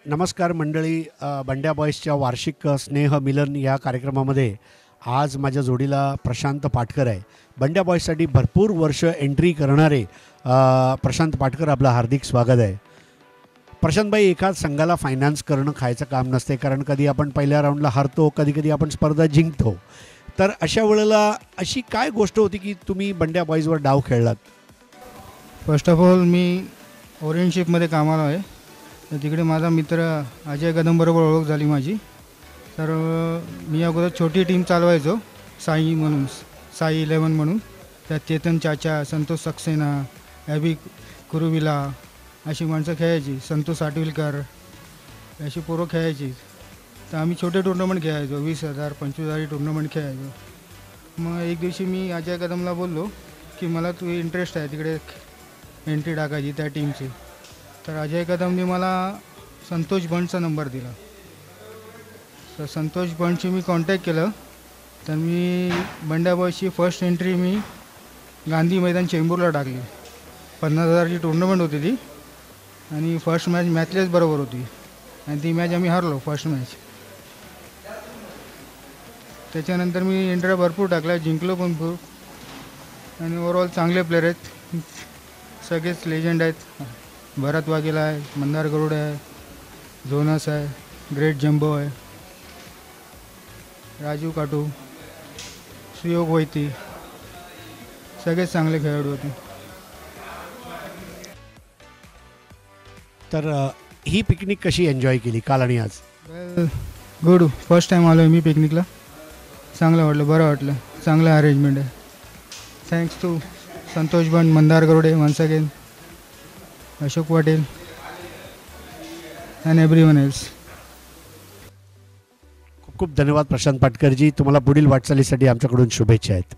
नमस्कार मंडळी, बंड्या बॉईजच्या वार्षिक स्नेह मिलन या कार्यक्रमामध्ये आज माझ्या जोडीला प्रशांत पाटकर आहे. बंड्या बॉईजसाठी भरपूर वर्ष एंट्री करणारे प्रशांत पाटकर, आपलं हार्दिक स्वागत आहे. प्रशांतभाई, एकाच संघाला फायनान्स करणं खायचं काम नसते, कारण कधी आपण पहिल्या राऊंडला हरतो, कधी कधी आपण स्पर्धा जिंकतो. तर अशा वेळेला अशी काय गोष्ट होती की तुम्ही बंड्या बॉईजवर डाव खेळलात? फर्स्ट ऑफ ऑल मी ओरिएंटशिपमध्ये कामाला आहे, तर तिकडे माझा मित्र अजय कदमबरोबर ओळख झाली माझी. तर मी अगोदर छोटी टीम चालवायचो, साई म्हणून, साई 11 म्हणून. त्यात चेतन चाचा, संतोष सक्सेना, ॲबी कुरुविला अशी माणसं खेळायची, संतोष आटविलकर अशी पोरं खेळायची. तर आम्ही छोटे टुर्नामेंट खेळायचो, 20,000 25,000 टुर्नामेंट खेळायचो. मग एक दिवशी मी अजय कदमला बोललो की मला तू इंटरेस्ट आहे तिकडे एंट्री टाकायची त्या टीमची. तर अजय कदमने मला संतोष बंडचा नंबर दिला. तर संतोष बंडशी मी कॉन्टॅक्ट केलं. तर मी बंड्या बॉईजची फर्स्ट एंट्री मी गांधी मैदान चेंबूरला टाकली. 50,000ची टुर्नामेंट होती ती, आणि फर्स्ट मॅच मॅथलेस बरोबर होती, आणि ती मॅच आम्ही हरलो फर्स्ट मॅच. त्याच्यानंतर मी एंट्र्या भरपूर टाकल्या, जिंकलो पण खूप, आणि ओव्हरऑल चांगले प्लेयर आहेत, सगळेच लेजंड आहेत. भरत वाघेला आहे, मंदार गरुडे आहे, झोनस आहे, ग्रेट जंबो आहे, राजीव काटू, सुयोग वैती, सगळेच चांगले खेळाडू होते. तर ही पिकनिक कशी एन्जॉय केली काल आणि आज? वेल गुड, फर्स्ट टाईम आलो आहे मी पिकनिकला. चांगलं वाटलं, बरं वाटलं, चांगलं अरेंजमेंट आहे. Thanks to Santosh Band, Mandar Garude, once again Ashok Patel and everyone else. खूप खूप धन्यवाद प्रशांत पाटकरजी. तुम्हाला पुढील वाटचालीसाठी आमच्याकडून शुभेच्छा आहेत.